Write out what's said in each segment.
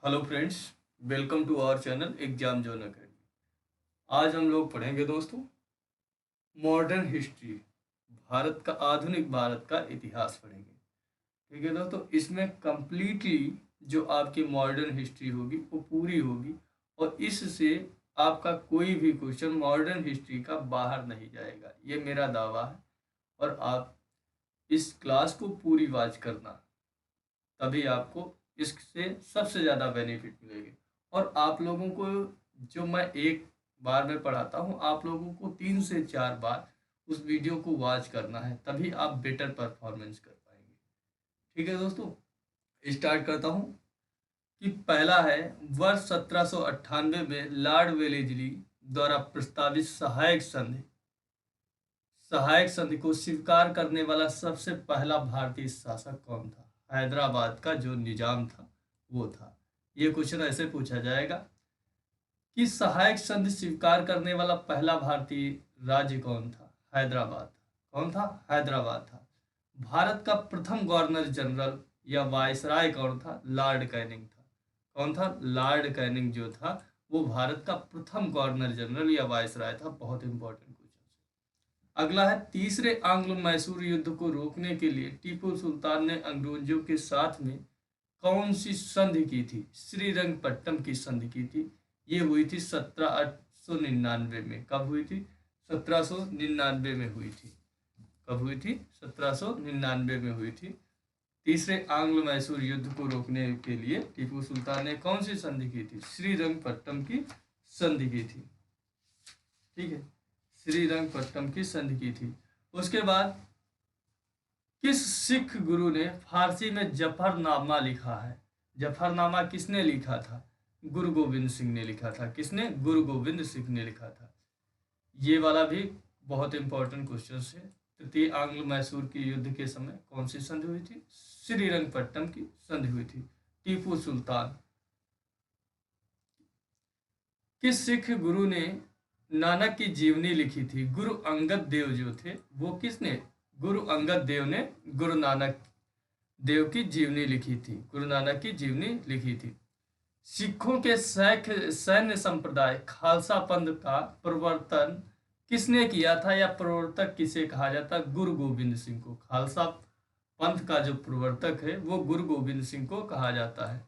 Hello friends, welcome to our channel Exam Zone Academy. आज हम लोग पढ़ेंगे दोस्तों मॉडर्न हिस्ट्री, भारत का आधुनिक भारत का इतिहास पढ़ेंगे। ठीक है दोस्तों, इसमें कंप्लीटली जो आपकी मॉडर्न हिस्ट्री होगी वो पूरी होगी और इससे आपका कोई भी क्वेश्चन मॉडर्न हिस्ट्री का बाहर नहीं जाएगा, ये मेरा दावा है। और आप इस क्लास को पूरी वॉच करना, तभी आपको इससे सबसे ज़्यादा बेनिफिट मिलेगी। और आप लोगों को जो मैं एक बार में पढ़ाता हूँ, आप लोगों को 3 से 4 बार उस वीडियो को वॉच करना है, तभी आप बेटर परफॉर्मेंस कर पाएंगे। ठीक है दोस्तों, स्टार्ट करता हूँ कि पहला है वर्ष 1798 में लॉर्ड वेलेस्ली द्वारा प्रस्तावित सहायक संधि को स्वीकार करने वाला सबसे पहला भारतीय शासक कौन था। हैदराबाद का जो निजाम था वो था। ये क्वेश्चन ऐसे पूछा जाएगा कि सहायक संधि स्वीकार करने वाला पहला भारतीय राज्य कौन था। हैदराबाद था। कौन था? हैदराबाद था। भारत का प्रथम गवर्नर जनरल या वायसराय कौन था? लॉर्ड कैनिंग था। कौन था? लॉर्ड कैनिंग जो था वो भारत का प्रथम गवर्नर जनरल या वायसराय था। बहुत इंपॉर्टेंट क्वेश्चन। अगला है तीसरे आंग्लो मैसूर युद्ध को रोकने के लिए टीपू सुल्तान ने अंग्रेजों के साथ में कौन सी संधि की थी? श्रीरंगपट्टम की संधि की थी। ये हुई थी 1799 में। कब हुई थी? 1799 में हुई थी। कब हुई थी? 1799 में हुई थी। तीसरे आंग्लो मैसूर युद्ध को रोकने के लिए टीपू सुल्तान ने कौन सी संधि की थी? श्रीरंगपट्टम की संधि की थी। ठीक है, श्रीरंगपट्टम की संधि की थी। उसके बाद किस सिख गुरु ने फारसी में जफरनामा लिखा है? जफरनामा किसने लिखा था? गुरु गोविंद सिंह ने लिखा था। किसने? गुरु गोविंद सिंह ने लिखा था। ये वाला भी बहुत इंपॉर्टेंट क्वेश्चन है। तृतीय आंग्ल मैसूर की युद्ध के समय कौन सी संधि हुई थी? श्रीरंगपट्टम की संधि हुई थी। टीपू सुल्तान। किस सिख गुरु ने नानक की जीवनी लिखी थी? गुरु अंगद देव जो थे वो किसने? गुरु अंगद देव ने गुरु नानक देव की जीवनी लिखी थी। गुरु नानक की जीवनी लिखी थी। सिखों के सैन्य संप्रदाय खालसा पंथ का प्रवर्तन किसने किया था या प्रवर्तक किसे कहा जाता? गुरु गोविंद सिंह को। खालसा पंथ का जो प्रवर्तक है वो गुरु गोविंद सिंह को कहा जाता है।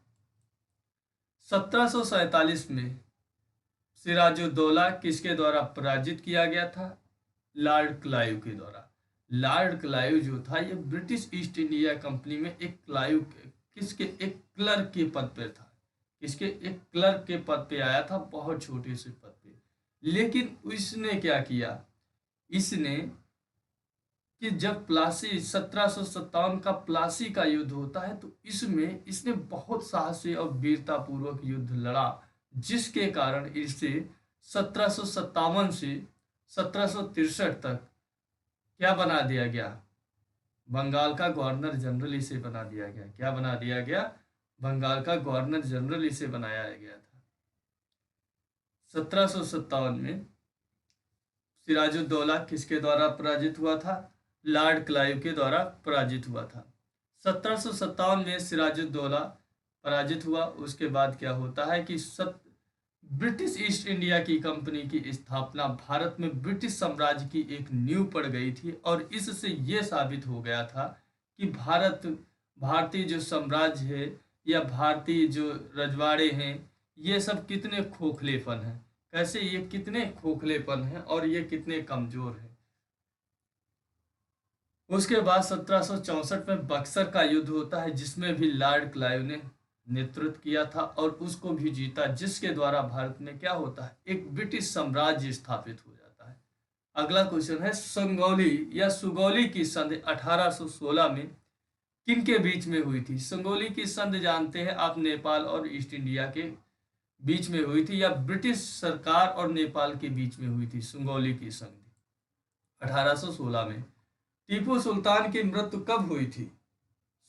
1747 में सिराजुद्दौला किसके द्वारा पराजित किया गया था? लॉर्ड क्लाइव के द्वारा। लॉर्ड क्लाइव जो था ये ब्रिटिश ईस्ट इंडिया कंपनी में एक क्लर्क के पद पर था। किसके? एक क्लर्क के पद पे आया था, बहुत छोटे से पद पे। लेकिन इसने क्या किया? इसने कि जब प्लासी 1757 का प्लासी का युद्ध होता है तो इसमें इसने बहुत साहसी और वीरता पूर्वक युद्ध लड़ा, जिसके कारण इसे 1757 से 1763 तक क्या बना दिया गया? बंगाल का गवर्नर जनरल इसे बना दिया गया। क्या बना दिया गया? बंगाल का गवर्नर जनरल इसे बनाया गया था। 1757 में सिराजुद्दौला किसके द्वारा पराजित हुआ था? लॉर्ड क्लाइव के द्वारा पराजित हुआ था। 1757 में सिराजुद्दौला पराजित हुआ। उसके बाद क्या होता है कि ब्रिटिश ईस्ट इंडिया की कंपनी की स्थापना भारत में ब्रिटिश साम्राज्य की एक नींव पड़ गई थी और इससे यह साबित हो गया था कि भारतीय जो साम्राज्य है या भारतीय जो रजवाड़े हैं ये सब कितने खोखलेपन हैं। कैसे? ये कितने खोखलेपन हैं और ये कितने कमजोर हैं। उसके बाद 1764 में बक्सर का युद्ध होता है, जिसमें भी लॉर्ड क्लाइव ने नेतृत्व किया था और उसको भी जीता, जिसके द्वारा भारत में क्या होता है? एक ब्रिटिश साम्राज्य स्थापित हो जाता है। अगला क्वेश्चन है संगौली या सुगौली की संधि 1816 में किन के बीच में हुई थी? संगौली की संधि जानते हैं आप, नेपाल और ईस्ट इंडिया के बीच में हुई थी या ब्रिटिश सरकार और नेपाल के बीच में हुई थी। संगौली की संधि 1816 में। टीपू सुल्तान की मृत्यु कब हुई थी?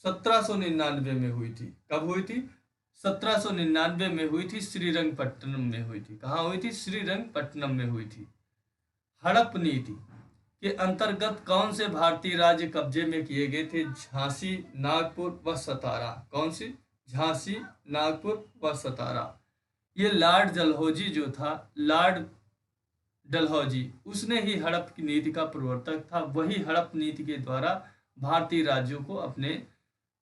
1799 में हुई थी। कब हुई थी? 1799 में हुई थी। श्रीरंगपट्टनम में हुई थी। कहाँ हुई थी? श्रीरंगपट्टनम में हुई थी। हड़प नीति के अंतर्गत कौन से भारतीय राज्य कब्जे में किए गए थे? झांसी, नागपुर व सतारा। कौन सी? झांसी, नागपुर व सतारा। ये लॉर्ड डलहौजी जो था, लॉर्ड डलहौजी, उसने ही हड़प की नीति का प्रवर्तक था। वही हड़प नीति के द्वारा भारतीय राज्यों को अपने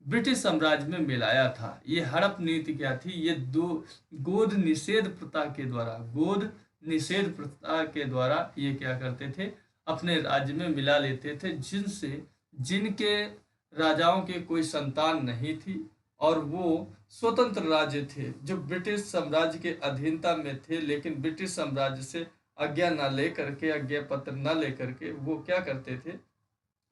ब्रिटिश साम्राज्य में मिलाया था। ये हड़प नीति क्या थी? ये दो गोद निषेध प्रथा के द्वारा, गोद निषेध प्रथा के द्वारा ये क्या करते थे? अपने राज्य में मिला लेते थे, जिनसे जिनके राजाओं के कोई संतान नहीं थी और वो स्वतंत्र राज्य थे, जो ब्रिटिश साम्राज्य के अधीनता में थे, लेकिन ब्रिटिश साम्राज्य से आज्ञा न लेकर के, आज्ञा पत्र न लेकर के वो क्या करते थे?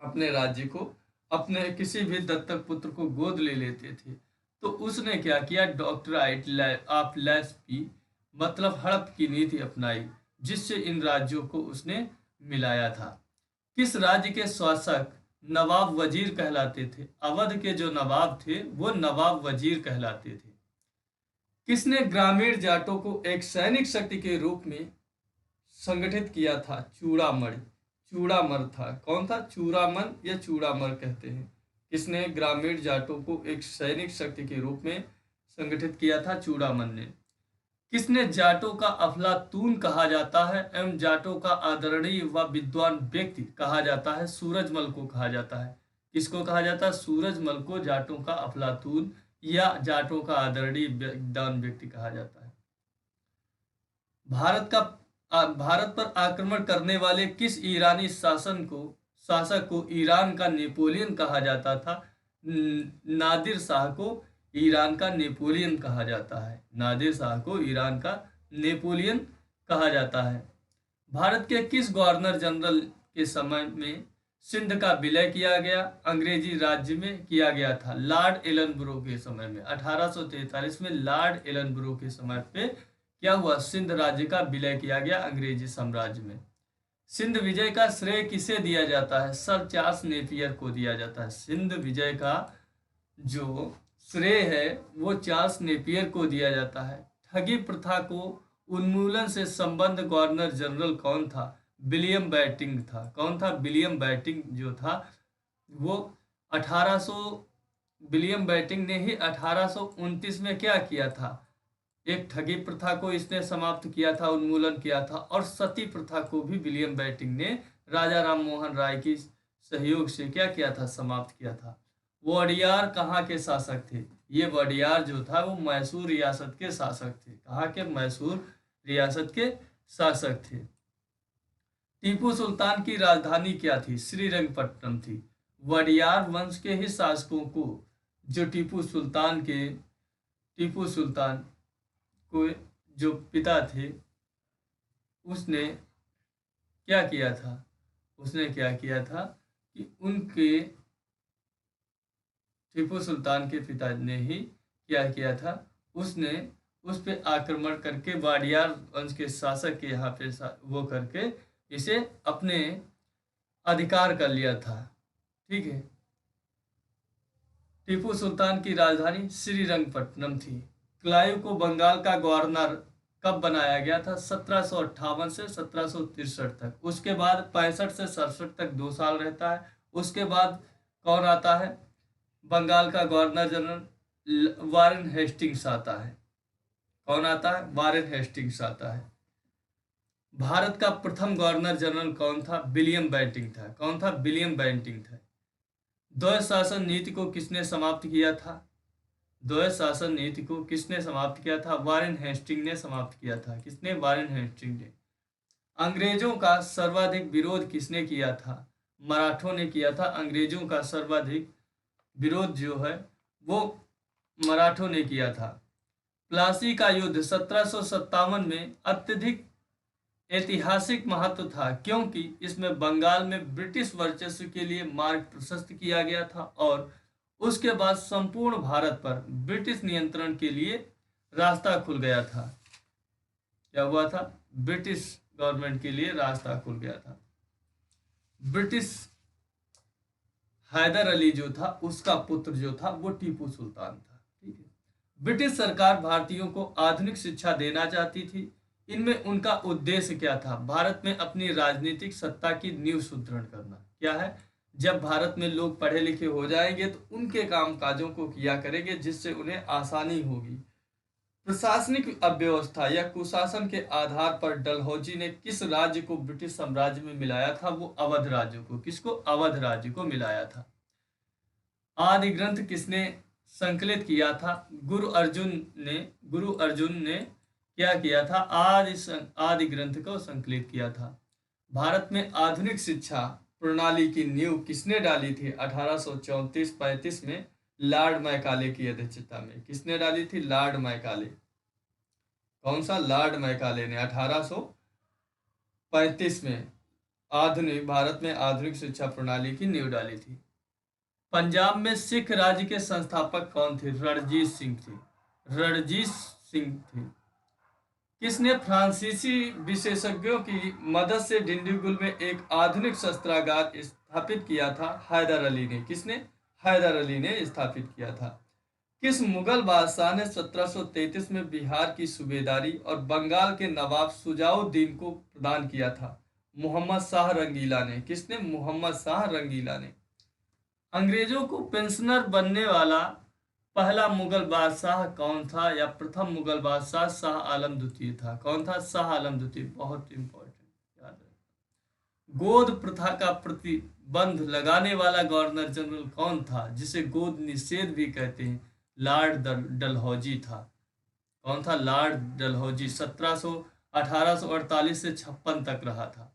अपने राज्य को, अपने किसी भी दत्तक पुत्र को गोद ले लेते थे। तो उसने क्या किया? डॉक्ट्राइन ऑफ लेस्पी, मतलब हड़प की नीति अपनाई, जिससे इन राज्यों को उसने मिलाया था। किस राज्य के शासक नवाब वजीर कहलाते थे? अवध के जो नवाब थे वो नवाब वजीर कहलाते थे। किसने ग्रामीण जाटों को एक सैनिक शक्ति के रूप में संगठित किया था? चूड़ामणि, चूड़ामर था। कौन था? चूड़ामन या चूड़ामर कहते हैं। किसने ग्रामीण जाटों को एक सैनिक शक्ति के रूप में संगठित किया था? चूड़ामन ने। किसने जाटों का अफलातून कहा जाता है एवं जाटों का आदरणीय व विद्वान व्यक्ति कहा जाता है? सूरजमल को कहा जाता है। किसको कहा जाता है? सूरजमल को जाटों का अफलातून या जाटों का आदरणीय विद्वान व्यक्ति कहा जाता है। भारत पर आक्रमण करने वाले किस ईरानी शासक को ईरान का नेपोलियन कहा जाता था? नादिर शाह को ईरान का नेपोलियन कहा जाता है। नादिर शाह को ईरान का नेपोलियन कहा जाता है। भारत के किस गवर्नर जनरल के समय में सिंध का विलय किया गया? अंग्रेजी राज्य में किया गया था, लॉर्ड एलनब्रो के समय में। 1843 में लॉर्ड एलनब्रो के समय पे क्या हुआ? सिंध राज्य का विलय किया गया अंग्रेजी साम्राज्य में। सिंध विजय का श्रेय किसे दिया जाता है? सर चार्ल्स नेपियर को दिया जाता है। सिंध विजय का जो श्रेय है वो चार्ल्स नेपियर को दिया जाता है। ठगी प्रथा को उन्मूलन से संबद्ध गवर्नर जनरल कौन था? विलियम बेंटिंक था। कौन था? विलियम बेंटिंक जो था वो 1800 विलियम बेंटिंक ने ही 1829 में क्या किया था? एक ठगी प्रथा को इसने समाप्त किया था, उन्मूलन किया था। और सती प्रथा को भी विलियम बेंटिंक ने राजा राम मोहन राय की सहयोग से क्या किया था? समाप्त किया था। वोडियार कहाँ के शासक थे? ये वोडियार जो था वो मैसूर रियासत के शासक थे। कहाँ के? मैसूर रियासत के शासक थे। टीपू सुल्तान की राजधानी क्या थी? श्रीरंगपट्टनम थी। वोडियार वंश के ही शासकों को, जो टीपू सुल्तान को जो पिता थे, उसने क्या किया था? उसने क्या किया था कि उनके टीपू सुल्तान के पिता ने ही क्या किया था? उसने उस पे आक्रमण करके वाडियार वंश के शासक के यहाँ पे वो करके इसे अपने अधिकार कर लिया था। ठीक है। टीपू सुल्तान की राजधानी श्रीरंगपट्टनम थी। क्लाइव को बंगाल का गवर्नर कब बनाया गया था? 1758 से 1763 तक। उसके बाद 65 से 67 तक 2 साल रहता है। उसके बाद कौन आता है? बंगाल का गवर्नर जनरल वारेन हेस्टिंग्स आता है। कौन आता है? वारेन हेस्टिंग्स आता है। भारत का प्रथम गवर्नर जनरल कौन था? विलियम बेंटिंक था। कौन था? विलियम बेंटिंक था। द्वैध शासन नीति को किसने समाप्त किया था? द्वैध शासन नीति को किसने समाप्त किया था? वारेन हेस्टिंग ने समाप्त किया था। किसने? वारेन हेस्टिंग ने। अंग्रेजों का सर्वाधिक विरोध किसने किया था? मराठों ने किया था। अंग्रेजों का सर्वाधिक विरोध जो है वो मराठों ने किया था। प्लासी का युद्ध 1757 में अत्यधिक ऐतिहासिक महत्व था, क्योंकि इसमें बंगाल में ब्रिटिश वर्चस्व के लिए मार्ग प्रशस्त किया गया था और उसके बाद संपूर्ण भारत पर ब्रिटिश नियंत्रण के लिए रास्ता खुल गया था। क्या हुआ था? ब्रिटिश गवर्नमेंट के लिए रास्ता खुल गया था। ब्रिटिश हैदर अली जो था, उसका पुत्र जो था वो टीपू सुल्तान था। ठीक है। ब्रिटिश सरकार भारतीयों को आधुनिक शिक्षा देना चाहती थी। इनमें उनका उद्देश्य क्या था? भारत में अपनी राजनीतिक सत्ता की नींव सुदृढ़ करना। क्या है? जब भारत में लोग पढ़े लिखे हो जाएंगे तो उनके काम काजों को किया करेंगे, जिससे उन्हें आसानी होगी। प्रशासनिक अव्यवस्था या कुशासन के आधार पर डलहौजी ने किस राज्य को ब्रिटिश साम्राज्य में मिलाया था? वो अवध राज्य को। किसको? अवध राज्य को मिलाया था। आदि ग्रंथ किसने संकलित किया था? गुरु अर्जुन ने क्या किया था? आदि ग्रंथ को संकलित किया था। भारत में आधुनिक शिक्षा प्रणाली की नींव किसने डाली थी? 1834-35 में लॉर्ड मैकाले की अध्यक्षता में। किसने डाली थी? Lord Macaulay. कौन सा? लॉर्ड मैकाले ने 1835 में भारत में आधुनिक शिक्षा प्रणाली की नींव डाली थी। पंजाब में सिख राज्य के संस्थापक कौन थे? रणजीत सिंह थे। रणजीत सिंह थे। किसने फ्रांसीसी विशेषज्ञों की मदद से डिंडीगुल में एक आधुनिक शस्त्रागार स्थापित किया था? हैदर अली ने। किसने? हैदर अली ने स्थापित किया था। किस मुगल बादशाह ने 1733 में बिहार की सूबेदारी और बंगाल के नवाब शुजाउद्दीन को प्रदान किया था? मोहम्मद शाह रंगीला ने। किसने? मोहम्मद शाह रंगीला ने। अंग्रेजों को पेंशनर बनने वाला पहला मुगल बादशाह कौन था? या प्रथम मुगल बादशाह शाह आलम द्वितीय था। कौन था? शाह आलम द्वितीय। बहुत इंपॉर्टेंट, याद रखना। गोद प्रथा का प्रतिबंध लगाने वाला गवर्नर जनरल कौन था, जिसे गोद निषेध भी कहते हैं? लॉर्ड डलहौजी था। कौन था? लॉर्ड डलहौजी। 1848 से 56 तक रहा था।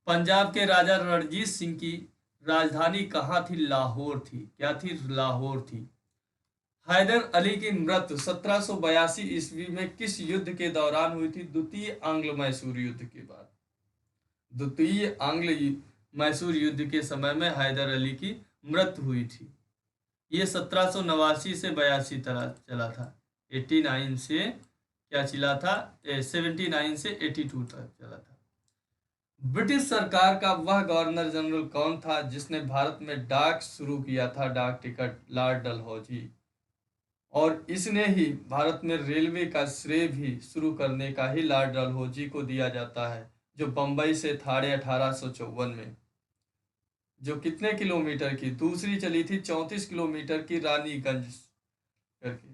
पंजाब के राजा रणजीत सिंह की राजधानी कहाँ थी? लाहौर थी। क्या थी? लाहौर थी। हैदर अली की मृत्यु 1782 ईस्वी में किस युद्ध के दौरान हुई थी? द्वितीय आंग्ल मैसूर युद्ध के बाद। द्वितीय आंग्ल मैसूर युद्ध के समय में हैदर अली की मृत्यु हुई थी। ये 1789 से 82 चला था। 89 से क्या चला था? 79 से 82 तक चला था। ब्रिटिश सरकार का वह गवर्नर जनरल कौन था जिसने भारत में डाक शुरू किया था? डाक टिकट। लॉर्ड डलहौजी। और इसने ही भारत में रेलवे का श्रेय भी शुरू करने का ही लॉर्ड डलहौजी को दिया जाता है, जो बंबई से थाड़े 1854 में, जो कितने किलोमीटर की? दूसरी चली थी 34 किलोमीटर की, रानीगंज करके।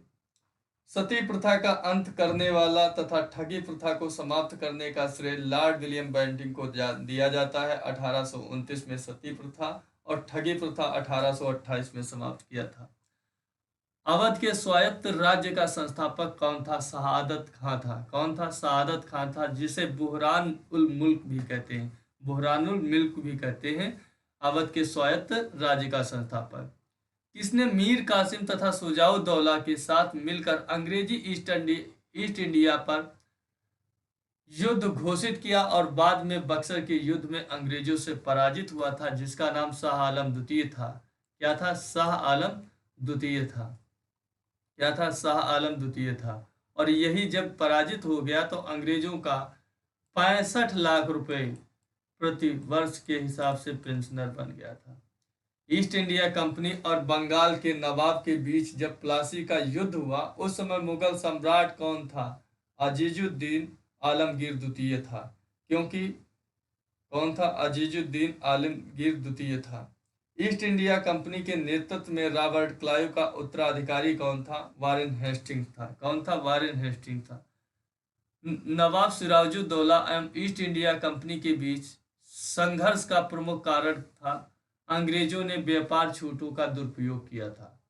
सती प्रथा का अंत करने वाला तथा ठगी प्रथा को समाप्त करने का श्रेय लॉर्ड विलियम बेंटिंग को दिया जाता है। 1829 में सती प्रथा और ठगी प्रथा 1828 में समाप्त किया था। अवध के स्वायत्त राज्य का संस्थापक कौन था? शहादत खां था। कौन था? शहादत खां था, जिसे बुहरान उल मुल्क भी कहते हैं। बुहरानुल मुल्क भी कहते हैं। अवध के स्वायत्त राज्य का संस्थापक। किसने मीर कासिम तथा शुजाउद्दौला के साथ मिलकर अंग्रेजी ईस्ट इंडिया पर युद्ध घोषित किया और बाद में बक्सर के युद्ध में अंग्रेजों से पराजित हुआ था, जिसका नाम शाह आलम द्वितीय था? क्या था? शाह आलम द्वितीय था। क्या था? शाह आलम द्वितीय था। और यही जब पराजित हो गया तो अंग्रेजों का 65 लाख रुपए प्रति वर्ष के हिसाब से पेंशनर बन गया था। ईस्ट इंडिया कंपनी और बंगाल के नवाब के बीच जब प्लासी का युद्ध हुआ, उस समय मुगल सम्राट कौन था? अजीजुद्दीन आलमगीर द्वितीय था। क्योंकि कौन था? अजीजुद्दीन आलमगीर द्वितीय था। ईस्ट इंडिया कंपनी के नेतृत्व में रॉबर्ट क्लाइव का उत्तराधिकारी कौन था? वारेन हेस्टिंग्स था। कौन था? वारेन हेस्टिंग्स था। नवाब सिराजुद्दौला एवं ईस्ट इंडिया कंपनी के बीच संघर्ष का प्रमुख कारण था अंग्रेजों ने व्यापार छूटों का दुरुपयोग किया था।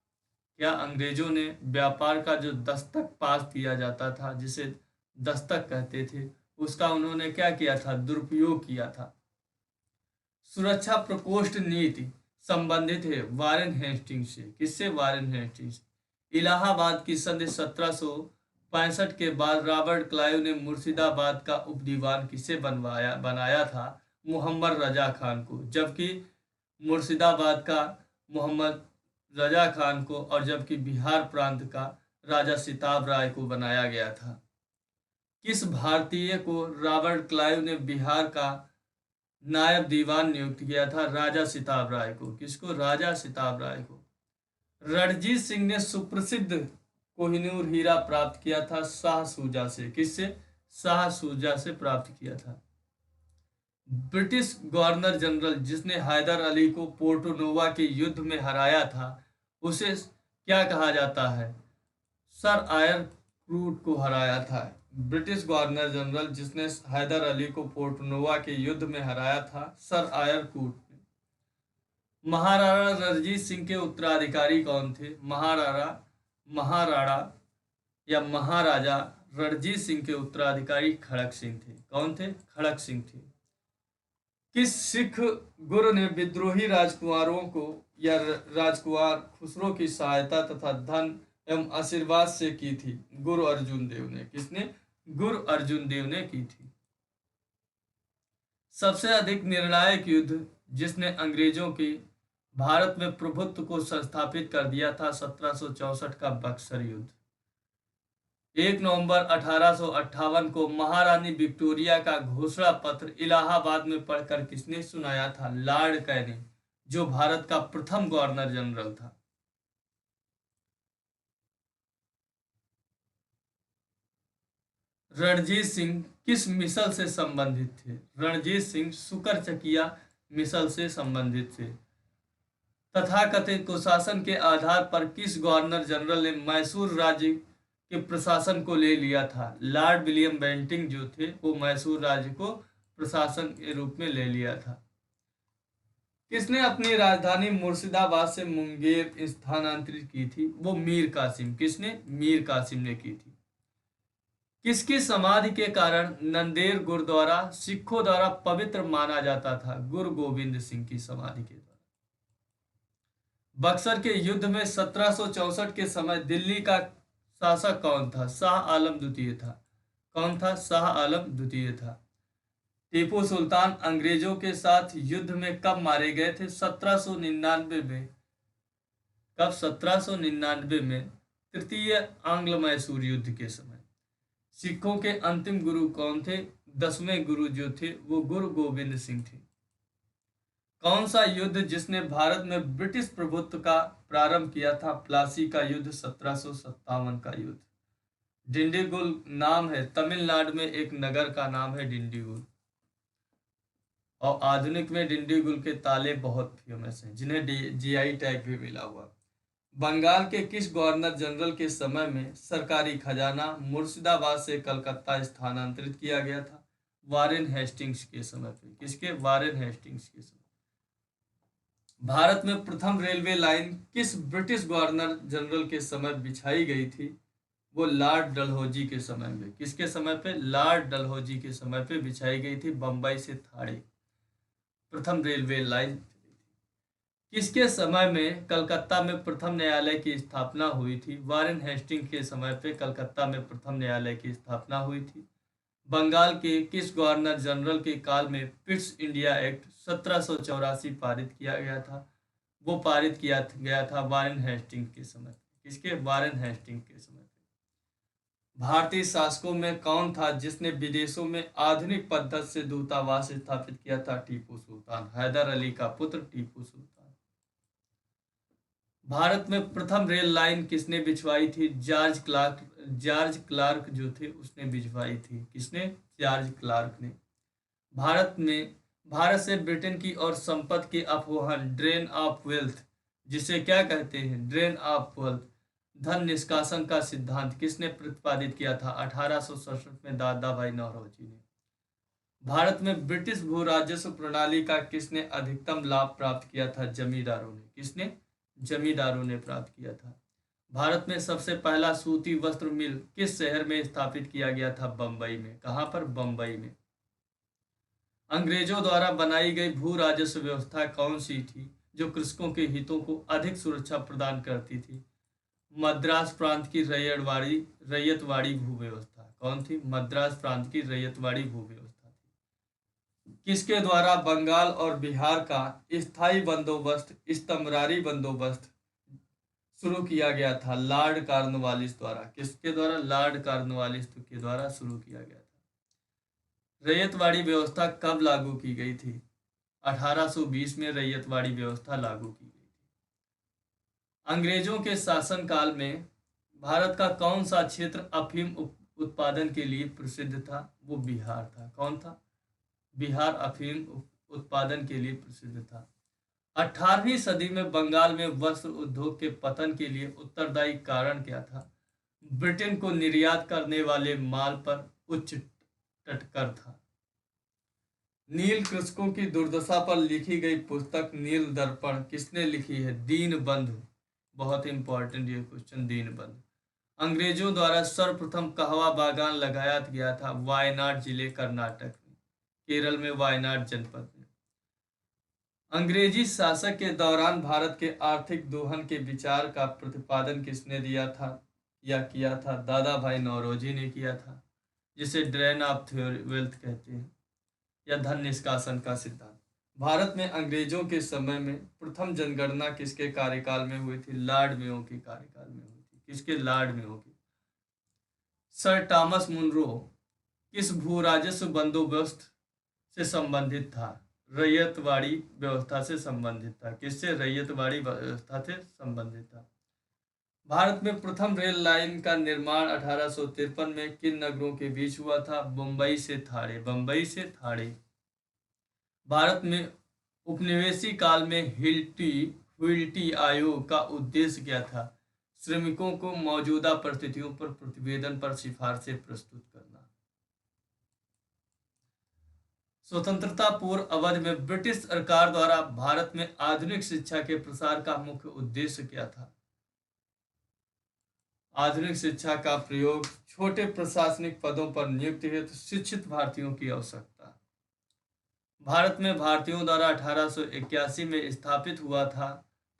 क्या? अंग्रेजों ने व्यापार का जो दस्तक पास किया जाता था, जिसे दस्तक कहते थे, उसका उन्होंने क्या किया था? दुरुपयोग किया था। सुरक्षा प्रकोष्ठ नीति संबंधित है वारेन हेस्टिंग्स से। किससे? Warren Hastings. इलाहाबाद की संधि 1765 के बाद रॉबर्ट क्लाइव ने मुर्शिदाबाद का उपदीवान किसे बनाया था? मोहम्मद रजा खान को। जबकि मुर्शिदाबाद का मोहम्मद रजा खान को और जबकि बिहार प्रांत का राजा सिताब राय को बनाया गया था। किस भारतीय को रॉबर्ट क्लाइव ने बिहार का नायब दीवान नियुक्त किया था? राजा सिताब राय को। किसको? राजा सिताब राय को। रणजीत सिंह ने सुप्रसिद्ध कोहिनूर हीरा प्राप्त किया था शाह शुजा से। किससे? शाह शुजा से प्राप्त किया था। ब्रिटिश गवर्नर जनरल जिसने हैदर अली को पोर्टोनोवा के युद्ध में हराया था, उसे क्या कहा जाता है? सर आयर क्रूट को हराया था। ब्रिटिश गवर्नर जनरल जिसने हैदर अली को पोर्टोनोवा के युद्ध में हराया था, सर आयर क्रूट ने। महाराणा रणजीत सिंह के उत्तराधिकारी कौन थे? महाराणा या महाराजा रणजीत सिंह के उत्तराधिकारी खड़क सिंह थे। कौन थे? खड़क सिंह थे। किस सिख गुरु ने विद्रोही राजकुमारों को या राजकुमार खुसरो की सहायता तथा धन एवं आशीर्वाद से की थी? गुरु अर्जुन देव ने। किसने? गुरु अर्जुन देव ने की थी। सबसे अधिक निर्णायक युद्ध जिसने अंग्रेजों के भारत में प्रभुत्व को संस्थापित कर दिया था, 1764 का बक्सर युद्ध। 1 नवंबर 1858 को महारानी विक्टोरिया का घोषणा पत्र इलाहाबाद में पढ़कर किसने सुनाया था? लॉर्ड कैनिंग, जो भारत का प्रथम गवर्नर जनरल था। रणजीत सिंह किस मिसल से संबंधित थे? रणजीत सिंह शुक्रचकिया मिसल से संबंधित थे। तथाकथित कुशासन के आधार पर किस गवर्नर जनरल ने मैसूर राज्य के प्रशासन को ले लिया था? लॉर्ड विलियम बेंटिंग जो थे, वो मैसूर राज्य को प्रशासन के रूप में ले लिया था। किसने अपनी राजधानी मुर्शिदाबाद से मुंगेर स्थानांतरित की थी? वो मीर कासिम। किसने? मीर कासिम ने की थी। किसकी समाधि के कारण नंदेड़ गुरुद्वारा सिखों द्वारा पवित्र माना जाता था? गुरु गोविंद सिंह की समाधि के द्वारा। बक्सर के युद्ध में 1764 के समय दिल्ली का शासक कौन था? शाह आलम द्वितीय था। कौन था? शाह आलम द्वितीय था। टीपू सुल्तान अंग्रेजों के साथ युद्ध में कब मारे गए थे? 1799 में। कब? 1799 में, तृतीय आंग्ल मैसूर युद्ध के समय। सिखों के अंतिम गुरु कौन थे? 10वें गुरु जो थे, वो गुरु गोविंद सिंह थे। कौन सा युद्ध जिसने भारत में ब्रिटिश प्रभुत्व का प्रारंभ किया था? प्लासी का युद्ध, 1757 का युद्ध। डिंडीगुल नाम है, तमिलनाडु में एक नगर का नाम है डिंडीगुल। और आधुनिक में डिंडीगुल के ताले बहुत फेमस हैं, जिन्हें जीआई टैग भी मिला हुआ। बंगाल के किस गवर्नर जनरल के समय में सरकारी खजाना मुर्शिदाबाद से कलकत्ता स्थानांतरित किया गया था? वारेन हेस्टिंग्स के समय पे। किसके? वारेन हेस्टिंग्स के समय। भारत में प्रथम रेलवे लाइन किस ब्रिटिश गवर्नर जनरल के समय बिछाई गई थी? वो लॉर्ड डलहौजी के समय में। किसके समय पे? लॉर्ड डलहौजी के समय पे बिछाई गई थी। बंबई से थाड़े प्रथम रेलवे लाइन। किसके समय में कलकत्ता में प्रथम न्यायालय की स्थापना हुई थी? वारेन हेस्टिंग के समय पे कलकत्ता में प्रथम न्यायालय की स्थापना हुई थी। बंगाल के किस गवर्नर जनरल के काल में पिट्स इंडिया एक्ट 1784 पारित किया गया था? वो पारित किया गया था वारेन हेस्टिंग के समय। किसके? वारेन हेस्टिंग के समय। भारतीय शासकों में कौन था जिसने विदेशों में आधुनिक पद्धति से दूतावास स्थापित किया था? टीपू सुल्तान। हैदर अली का पुत्र टीपू सुल्तान। भारत में प्रथम रेल लाइन किसने बिछवाई थी? जॉर्ज क्लार्क जो थे, उसने बिछवाई थी। किसने? जॉर्ज क्लार्क ने। भारत से ब्रिटेन की और संपत्ति के अपहरण, ड्रेन ऑफ वेल्थ, जिसे क्या कहते हैं? ड्रेन ऑफ वेल्थ, धन निष्कासन का सिद्धांत किसने प्रतिपादित किया था? 1867 में दादा भाई नौरोजी ने। भारत में ब्रिटिश भू राजस्व प्रणाली का किसने अधिकतम लाभ प्राप्त किया था? जमींदारों ने। किसने? जमींदारों ने प्राप्त किया था। भारत में सबसे पहला सूती वस्त्र मिल किस शहर में स्थापित किया गया था? बंबई में। कहां पर? बंबई में। अंग्रेजों द्वारा बनाई गई भू राजस्व व्यवस्था कौन सी थी जो कृषकों के हितों को अधिक सुरक्षा प्रदान करती थी? मद्रास प्रांत की रैयतवाड़ी भू व्यवस्था। कौन थी? मद्रास प्रांत की रैयतवाड़ी भू व्यवस्था थी। किसके द्वारा बंगाल और बिहार का स्थायी बंदोबस्त, स्तंभरारी बंदोबस्त शुरू किया गया था? लॉर्ड कॉर्नवालिस द्वारा। किसके द्वारा? लॉर्ड कॉर्नवालिस के द्वारा शुरू किया गया था। रैयतवाड़ी व्यवस्था कब लागू की गई थी? 1820 में रैयतवाड़ी व्यवस्था लागू की गई थी। अंग्रेजों के शासनकाल में भारत का कौन सा क्षेत्र अफीम उत्पादन के लिए प्रसिद्ध था? वो बिहार था। कौन था? बिहार अफीम उत्पादन के लिए प्रसिद्ध था। 18वीं सदी में बंगाल में वस्त्र उद्योग के पतन के लिए उत्तरदायी कारण क्या था? ब्रिटेन को निर्यात करने वाले माल पर उच्च टटकर था। नील कृषकों की दुर्दशा पर लिखी गई पुस्तक नील दर्पण किसने लिखी है? दीनबंधु। बहुत इंपॉर्टेंट ये क्वेश्चन, दीनबंधु। अंग्रेजों द्वारा सर्वप्रथम कहवा बागान लगाया गया था? वायनाड जिले, कर्नाटक में, केरल में वायनाड जनपद में। अंग्रेजी शासक के दौरान भारत के आर्थिक दोहन के विचार का प्रतिपादन किसने दिया था या किया था? दादा भाई नौरोजी ने किया था, जिसे ड्रेन ऑफ वेल्थ कहते हैं, या धन निष्कासन का सिद्धांत। भारत में अंग्रेजों के समय में प्रथम जनगणना किसके कार्यकाल में हुई थी? लॉर्ड मेयो के कार्यकाल में हुई थी। किसके? लॉर्ड मेयो के। सर थॉमस मुनरो किस भू राजस्व बंदोबस्त से संबंधित था? रैयतवाड़ी व्यवस्था से संबंधित था। किससे? रैयतवाड़ी व्यवस्था से संबंधित था। भारत में प्रथम रेल लाइन का निर्माण 1853 में किन नगरों के बीच हुआ था? बम्बई से थाड़े। बम्बई से थाड़े। भारत में उपनिवेशी काल में हुइल्टी आयोग का उद्देश्य क्या था? श्रमिकों को मौजूदा परिस्थितियों पर प्रतिवेदन पर सिफारिशें प्रस्तुत करना। स्वतंत्रता पूर्व अवधि में ब्रिटिश सरकार द्वारा भारत में आधुनिक शिक्षा के प्रसार का मुख्य उद्देश्य क्या था? आधुनिक शिक्षा का प्रयोग छोटे प्रशासनिक पदों पर नियुक्ति हेतु शिक्षित भारतीयों की आवश्यकता। भारत में भारतीयों द्वारा 1881 में स्थापित हुआ था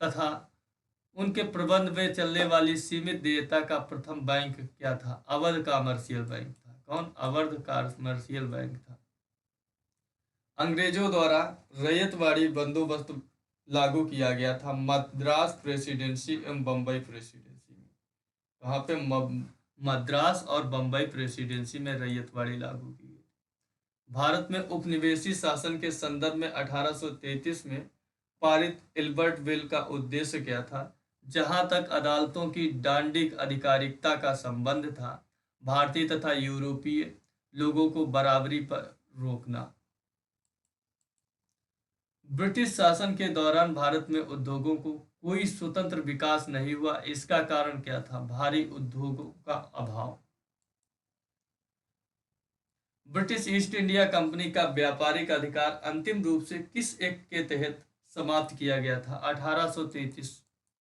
तथा उनके प्रबंध में चलने वाली सीमित देयता का प्रथम बैंक क्या था? अवध कमर्शियल बैंक था। कौन? अवध कमर्शियल बैंक था। अंग्रेजों द्वारा रैयतवाड़ी बंदोबस्त लागू किया गया था मद्रास प्रेसिडेंसी एवं बम्बई प्रेसिडेंसी में। वहाँ पे मद्रास और बम्बई प्रेसिडेंसी में रैयतवाड़ी लागू की गई। भारत में उपनिवेशी शासन के संदर्भ में 1833 में पारित एल्बर्ट बिल का उद्देश्य क्या था? जहां तक अदालतों की डांडिक अधिकारिकता का संबंध था, भारतीय तथा यूरोपीय लोगों को बराबरी पर रोकना। ब्रिटिश शासन के दौरान भारत में उद्योगों को कोई स्वतंत्र विकास नहीं हुआ। इसका कारण क्या था? भारी उद्योगों का अभाव। ब्रिटिश ईस्ट इंडिया कंपनी का व्यापारिक अधिकार अंतिम रूप से किस एक्ट के तहत समाप्त किया गया था? 1833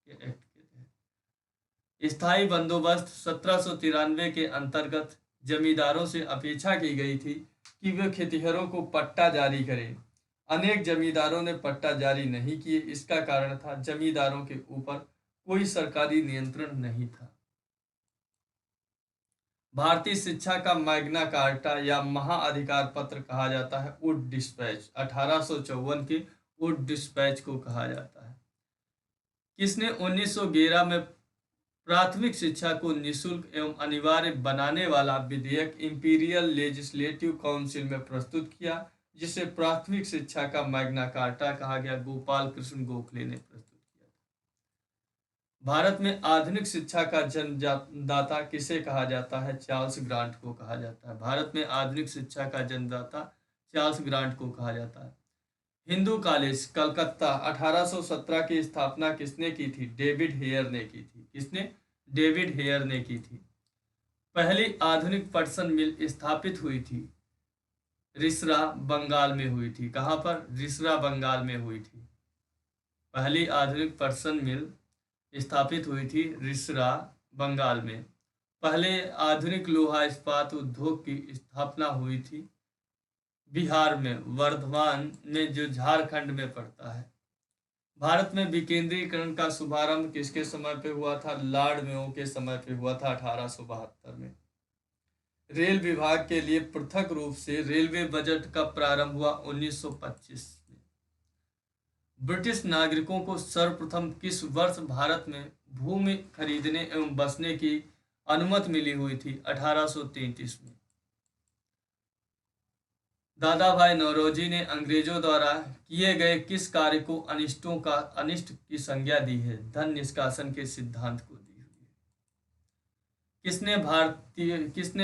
के एक्ट के तहत। स्थायी बंदोबस्त 1793 के अंतर्गत जमींदारों से अपेक्षा की गई थी कि वे खेतिहरों को पट्टा जारी करें। अनेक जमींदारों ने पट्टा जारी नहीं किए। इसका कारण था जमींदारों के ऊपर कोई सरकारी नियंत्रण नहीं था। भारतीय शिक्षा का मैग्ना कार्टा या महाअधिकार पत्र कहा जाता है वुड डिस्पैच। 1854 के वुड डिस्पैच को कहा जाता है। किसने 1911 में प्राथमिक शिक्षा को निःशुल्क एवं अनिवार्य बनाने वाला विधेयक इंपीरियल लेजिस्लेटिव काउंसिल में प्रस्तुत किया, जिसे प्राथमिक शिक्षा का मैग्ना कार्टा कहा गया? गोपाल कृष्ण गोखले ने प्रस्तुत किया था। भारत में आधुनिक शिक्षा का जन्मदाता किसे कहा जाता है? चार्ल्स ग्रांट को कहा जाता है। भारत में आधुनिक शिक्षा का जन्मदाता चार्ल्स ग्रांट को कहा जाता है। हिंदू कॉलेज कलकत्ता 1817 की स्थापना किसने की थी? डेविड हेयर ने की थी। किसने? डेविड हेयर ने की थी। पहली आधुनिक पटसन मिल स्थापित हुई थी रिसरा, बंगाल में हुई थी। कहाँ पर? रिसरा, बंगाल में हुई थी। पहली आधुनिक पटसन मिल स्थापित हुई थी रिसरा, बंगाल में। पहले आधुनिक लोहा इस्पात उद्योग की स्थापना हुई थी बिहार में, वर्धमान में, जो झारखंड में पड़ता है। भारत में विकेंद्रीकरण का शुभारंभ किसके समय पे हुआ था? लॉर्ड मेयो के समय पे हुआ था 1872 में। रेल विभाग के लिए पृथक रूप से रेलवे बजट का प्रारंभ हुआ 1925 में। ब्रिटिश नागरिकों को सर्वप्रथम किस वर्ष भारत में भूमि खरीदने एवं बसने की अनुमति मिली हुई थी? 1833 में। दादा भाई नौरोजी ने अंग्रेजों द्वारा किए गए किस कार्य को अनिष्ट की संज्ञा दी है? धन निष्कासन के सिद्धांत को दी हुई है। किसने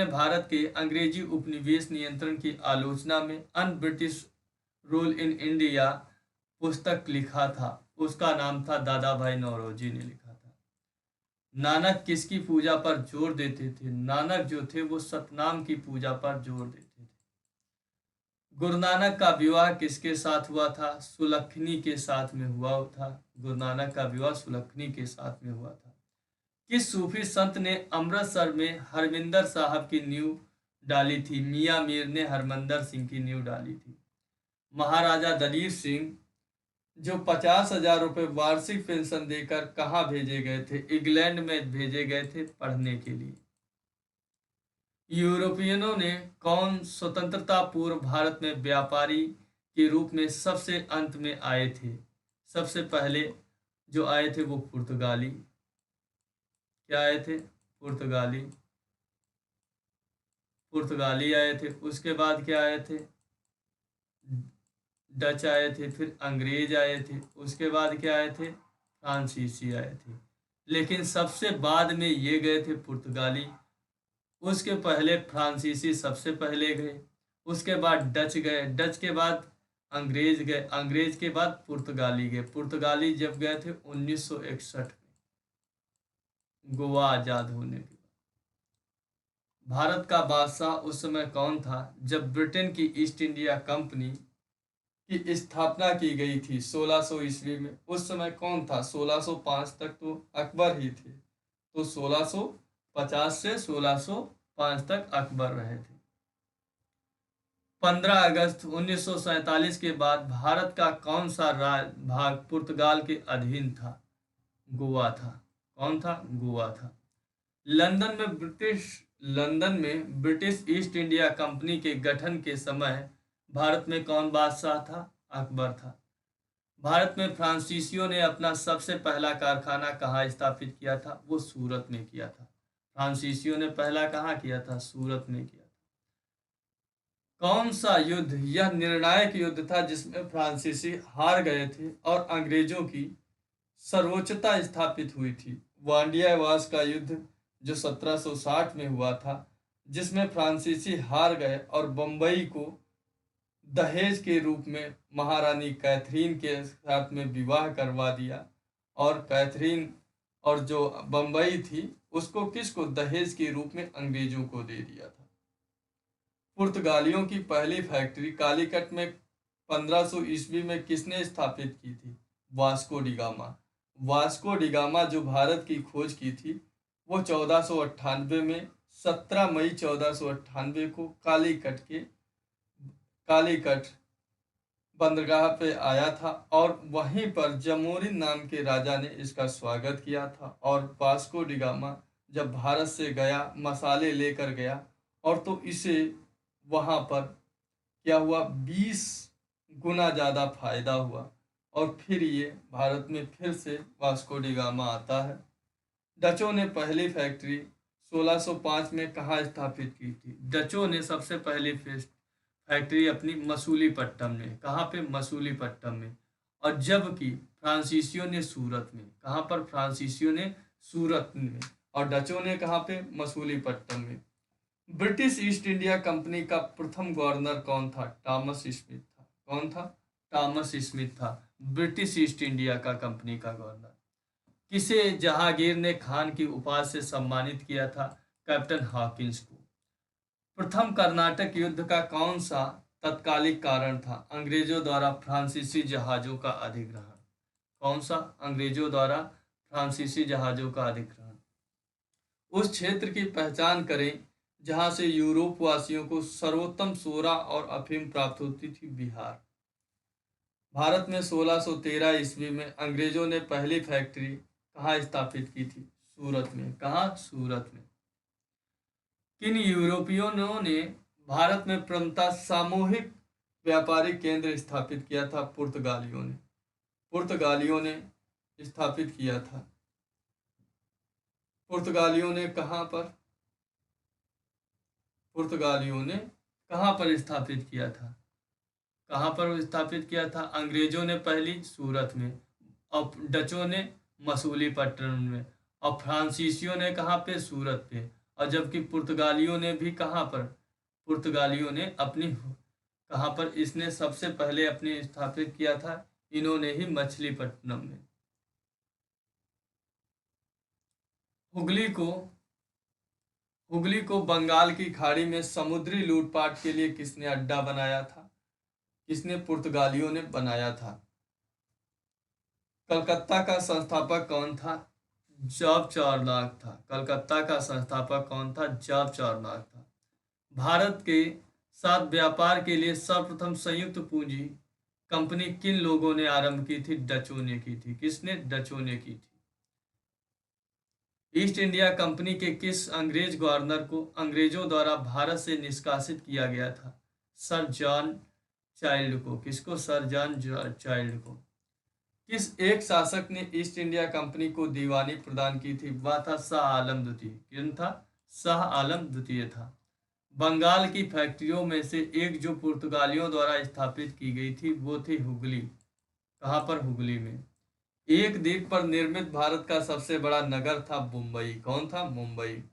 भारत के अंग्रेजी उपनिवेश नियंत्रण की आलोचना में un British rule in India पुस्तक लिखा था? उसका नाम था दादा भाई नौरोजी ने लिखा था। नानक किसकी पूजा पर जोर देते थे? नानक जो थे वो सतनाम की पूजा पर जोर देते थे। गुरु नानक का विवाह किसके साथ हुआ था? सुलक्षणी के साथ में हुआ था। गुरु नानक का विवाह सुलक्षणी के साथ में हुआ था। किस सूफी संत ने अमृतसर में हरमिंदर साहब की नींव डाली थी? मियां मीर ने हरमंदर सिंह की नींव डाली थी। महाराजा दलीप सिंह जो 50,000 रुपये वार्षिक पेंशन देकर कहाँ भेजे गए थे? इंग्लैंड में भेजे गए थे पढ़ने के लिए। यूरोपियनों ने कौन स्वतंत्रता पूर्व भारत में व्यापारी के रूप में सबसे अंत में आए थे? सबसे पहले जो आए थे वो पुर्तगाली। क्या आए थे? पुर्तगाली। पुर्तगाली आए थे। उसके बाद क्या आए थे? डच आए थे। फिर अंग्रेज आए थे। उसके बाद क्या आए थे? फ्रांसीसी आए थे। लेकिन सबसे बाद में ये गए थे पुर्तगाली। उसके पहले फ्रांसीसी सबसे पहले गए। उसके बाद डच गए। डच के बाद अंग्रेज गए। अंग्रेज के बाद पुर्तगाली गए। पुर्तगाली जब गए थे 1961 में, गोवा आज़ाद होने के बाद। भारत का बादशाह उस समय कौन था जब ब्रिटेन की ईस्ट इंडिया कंपनी की स्थापना की गई थी 1600 ईस्वी में? उस समय कौन था? 1605 तक तो अकबर ही थे, तो 1650 से 1605 तक अकबर रहे थे। 15 अगस्त 1947 के बाद भारत का कौन सा भाग पुर्तगाल के अधीन था? गोवा था। कौन था? गोवा था। लंदन में ब्रिटिश ईस्ट इंडिया कंपनी के गठन के समय भारत में कौन बादशाह था? अकबर था। भारत में फ्रांसीसियों ने अपना सबसे पहला कारखाना कहाँ स्थापित किया था? वो सूरत में किया था। फ्रांसीसियों ने पहला कहाँ किया था? सूरत में किया था। कौन सा युद्ध यह निर्णायक युद्ध था जिसमें फ्रांसीसी हार गए थे और अंग्रेजों की सर्वोच्चता स्थापित हुई थी? वांडियावास का युद्ध जो 1760 में हुआ था, जिसमें फ्रांसीसी हार गए और बम्बई को दहेज के रूप में महारानी कैथरीन के साथ में विवाह करवा दिया। और कैथरीन और जो बम्बई थी उसको किसको दहेज के रूप में अंग्रेजों को दे दिया था। पुर्तगालियों की पहली फैक्ट्री कालीकट में 1500 ईस्वी में किसने स्थापित की थी? Vasco da Gama. वास्को डिगामा जो भारत की खोज की थी वो 1498 में 17 मई 1498 को कालीकट बंदरगाह पे आया था और वहीं पर जमोरिन नाम के राजा ने इसका स्वागत किया था। और वास्को डिगामा जब भारत से गया, मसाले लेकर गया, और तो इसे वहाँ पर क्या हुआ, 20 गुना ज़्यादा फायदा हुआ और फिर ये भारत में फिर से वास्को डिगामा आता है। डचों ने पहली फैक्ट्री 1605 में कहाँ स्थापित की थी? डचों ने सबसे पहली फैक्ट्री अपनी मसूलीपट्टम में। कहाँ पे? मसूलीपट्टम में। और जबकि फ्रांसीसियों ने सूरत में। कहाँ पर? फ्रांसीसियों ने सूरत में, और डचों ने कहाँ पे? मसूलीपट्टम में। ब्रिटिश ईस्ट इंडिया कंपनी का प्रथम गवर्नर कौन था? टॉमस स्मिथ था। कौन था? टॉमस स्मिथ था ब्रिटिश ईस्ट इंडिया का कंपनी का गवर्नर। किसे जहांगीर ने खान की उपाधि से सम्मानित किया था? कैप्टन हॉकिंस को। प्रथम कर्नाटक युद्ध का कौन सा तत्कालिक कारण था? अंग्रेजों द्वारा फ्रांसीसी जहाजों का अधिग्रहण। कौन सा? अंग्रेजों द्वारा फ्रांसीसी जहाजों का अधिग्रहण। उस क्षेत्र की पहचान करें जहां से यूरोप वासियों को सर्वोत्तम सोरा और अफीम प्राप्त होती थी। बिहार। भारत में 1613 ईस्वी में अंग्रेजों ने पहली फैक्ट्री कहाँ स्थापित की थी? सूरत में। कहाँ? सूरत में। किन यूरोपियनों ने भारत में प्रथमतः सामूहिक व्यापारिक केंद्र स्थापित किया था? पुर्तगालियों ने। पुर्तगालियों ने स्थापित किया था। पुर्तगालियों ने कहाँ पर? पुर्तगालियों ने कहाँ पर स्थापित किया था? कहाँ पर स्थापित किया था? अंग्रेजों ने पहली सूरत में, और डचों ने मसूलीपट्टनम में, और फ्रांसीसियों ने कहाँ पे? सूरत पे, और जबकि पुर्तगालियों ने भी कहाँ पर, पुर्तगालियों ने अपनी कहाँ पर इसने सबसे पहले अपने स्थापित किया था, इन्होंने ही मछलीपट्टनम में। हुगली को हुगली को बंगाल की खाड़ी में समुद्री लूटपाट के लिए किसने अड्डा बनाया था, किसने, पुर्तगालियों ने बनाया था। कलकत्ता का संस्थापक कौन था, जॉब चार्नक था। कलकत्ता का संस्थापक कौन था, जॉब चार्नक था। भारत के साथ व्यापार के लिए सर्वप्रथम संयुक्त पूंजी कंपनी किन लोगों ने आरंभ की थी, डचों ने की थी। किसने, डचों ने की थी। ईस्ट इंडिया कंपनी के किस अंग्रेज गवर्नर को अंग्रेजों द्वारा भारत से निष्कासित किया गया था, सर जॉन चाइल्ड को। किसको, सर जॉन चाइल्ड को। किस एक शासक ने ईस्ट इंडिया कंपनी को दीवानी प्रदान की थी, वह था शाह आलम द्वितीय। कौन था, शाह आलम द्वितीय था। बंगाल की फैक्ट्रियों में से एक जो पुर्तगालियों द्वारा स्थापित की गई थी वो थी हुगली। कहाँ पर, हुगली में। एक द्वीप पर निर्मित भारत का सबसे बड़ा नगर था मुंबई। कौन था, मुंबई।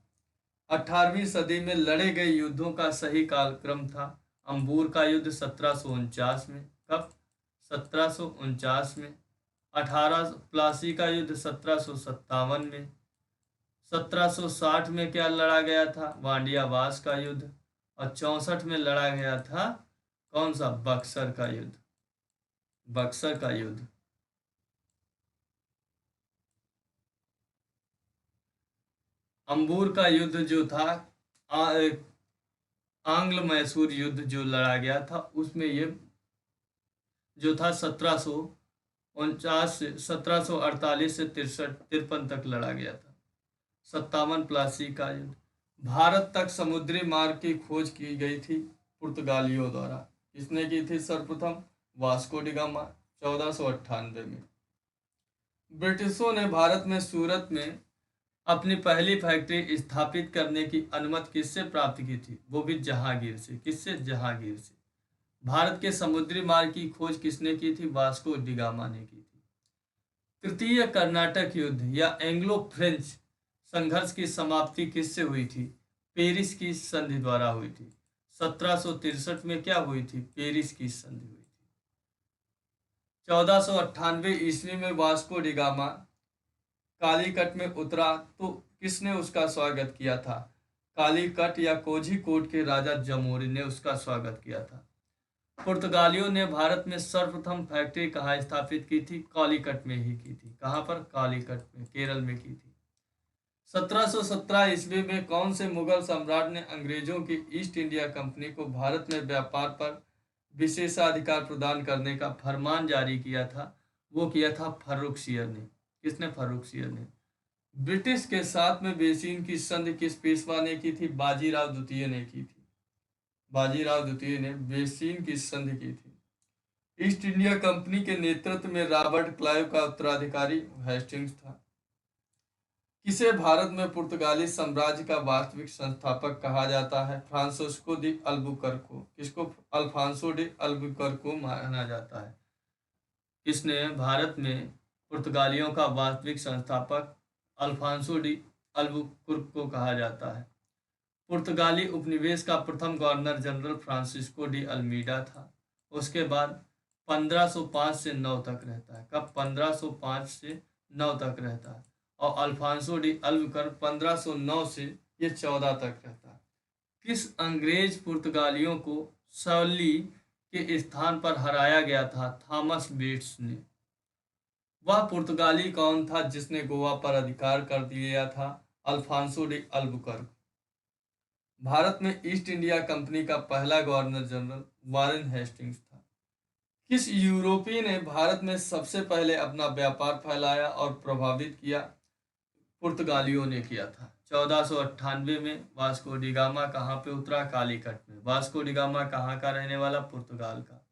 18वीं सदी में लड़े गए युद्धों का सही कालक्रम था, अंबूर का युद्ध 1749 में। कब, 1749 में। 18 प्लासी का युद्ध 1757 में। 1760 में क्या लड़ा गया था, वांडियावास का युद्ध। और 64 में लड़ा गया था कौन सा, बक्सर का युद्ध। बक्सर का युद्ध। अंबूर का युद्ध जो था, आंग्ल मैसूर युद्ध जो लड़ा गया था, उसमें ये जो था 1749 से 1748 से 53 तक लड़ा गया था। 57 प्लासी का युद्ध। भारत तक समुद्री मार्ग की खोज की गई थी पुर्तगालियों द्वारा। किसने की थी, सर्वप्रथम वास्को डी गामा, 1498 में। ब्रिटिशों ने भारत में सूरत में अपनी पहली फैक्ट्री स्थापित करने की अनुमति किससे प्राप्त की थी, वो भी जहांगीर से। किससे, जहांगीर से। भारत के समुद्री मार्ग की खोज किसने की थी, वास्को डी गामा ने की थी। तृतीय कर्नाटक युद्ध या एंग्लो फ्रेंच संघर्ष की समाप्ति किससे हुई थी, पेरिस की संधि द्वारा हुई थी। 1763 में क्या हुई थी, पेरिस की संधि हुई थी। 1498 ईस्वी में वास्को डी गामा कालीकट में उतरा तो किसने उसका स्वागत किया था, कालीकट या कोझिकोड के राजा जमोरी ने उसका स्वागत किया था। पुर्तगालियों ने भारत में सर्वप्रथम फैक्ट्री कहाँ स्थापित की थी, कालीकट में ही की थी। कहाँ पर, कालीकट में, केरल में की थी। 1717 ईस्वी में कौन से मुगल सम्राट ने अंग्रेजों की ईस्ट इंडिया कंपनी को भारत में व्यापार पर विशेषाधिकार प्रदान करने का फरमान जारी किया था, वो किया था फर्रुखसियर ने। किसने, फर्रुखसियर ने। ब्रिटिश के साथ में बेसिन की संधि किस पेशवा ने की थी, बाजीराव द्वितीय ने की थी। बाजीराव द्वितीय ने बेसिन की संधि की थी। ईस्ट इंडिया कंपनी के नेतृत्व में रॉबर्ट क्लाइव का उत्तराधिकारी हेस्टिंग्स था। किसे भारत में पुर्तगाली साम्राज्य का वास्तविक संस्थापक कहा जाता है, फ्रांसिस्को डी अल्बुकर्को। किसको, अल्फांसो डी अल्बुकर्को माना जाता है। किसने, भारत में पुर्तगालियों का वास्तविक संस्थापक अल्फांसो डी अल्बुकर्को कहा जाता है। पुर्तगाली उपनिवेश का प्रथम governor general Francisco de Almeida था। उसके बाद 1505 से 9 तक रहता है। कब, 1505 से 9 तक रहता है। और अल्फांसो डी अल्बुकर्क 1509 से ये 14 तक रहता है। किस अंग्रेज पुर्तगालियों को सली के स्थान पर हराया गया था, थॉमस बेट्स ने। वह पुर्तगाली कौन था जिसने गोवा पर अधिकार कर लिया था, अल्फांसो डी अल्बुकर्क। भारत में ईस्ट इंडिया कंपनी का पहला गवर्नर जनरल वारेन हेस्टिंग्स था। किस यूरोपीय ने भारत में सबसे पहले अपना व्यापार फैलाया और प्रभावित किया, पुर्तगालियों ने किया था। 1498 में वास्को डी गामा कहाँ पे उतरा, कालीकट में। वास्को डी गामा कहाँ का रहने वाला, पुर्तगाल का।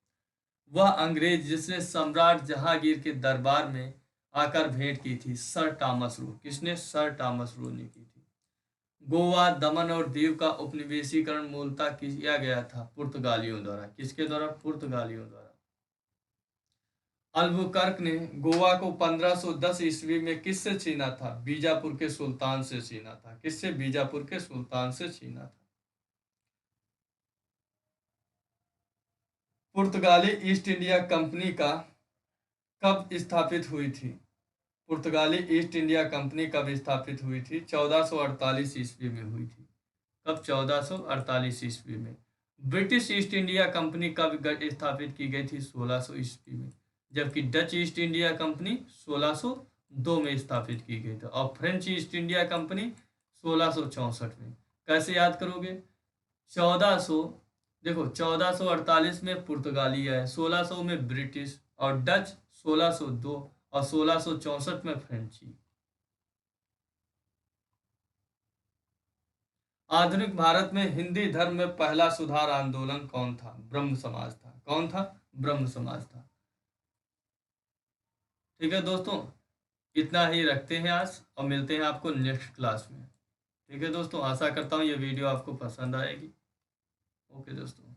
वह अंग्रेज जिसने सम्राट जहांगीर के दरबार में आकर भेंट की थी, सर टॉमस रो। किसने, सर टॉमस रो ने की थी। गोवा, दमन और दीव का उपनिवेशीकरण मूलतः किया गया था पुर्तगालियों द्वारा। किसके द्वारा, पुर्तगालियों द्वारा। अल्बुकर्क ने गोवा को 1510 ईस्वी में किससे छीना था? बीजापुर के सुल्तान से छीना था। किससे? बीजापुर के सुल्तान से छीना था। पुर्तगाली ईस्ट इंडिया कंपनी का कब स्थापित हुई थी? पुर्तगाली ईस्ट इंडिया कंपनी कब स्थापित हुई थी? 1448 ईस्वी में हुई थी। कब? 1448 ईस्वी में। ब्रिटिश ईस्ट इंडिया कंपनी कब स्थापित की गई थी? 1600 ईस्वी में। जबकि डच ईस्ट इंडिया कंपनी 1602 में स्थापित की गई थी और फ्रेंच ईस्ट इंडिया कंपनी 1664 में। कैसे याद करोगे? 1400, देखो 1448 में पुर्तगाली है, 1600 में ब्रिटिश और डच 1602 और 1664 में फ्रेंची। आधुनिक भारत में हिंदी धर्म में पहला सुधार आंदोलन कौन था? ब्रह्म समाज था। कौन था? ब्रह्म समाज था। ठीक है दोस्तों, इतना ही रखते हैं आज और मिलते हैं आपको नेक्स्ट क्लास में। ठीक है दोस्तों, आशा करता हूँ ये वीडियो आपको पसंद आएगी। ओके दोस्तों।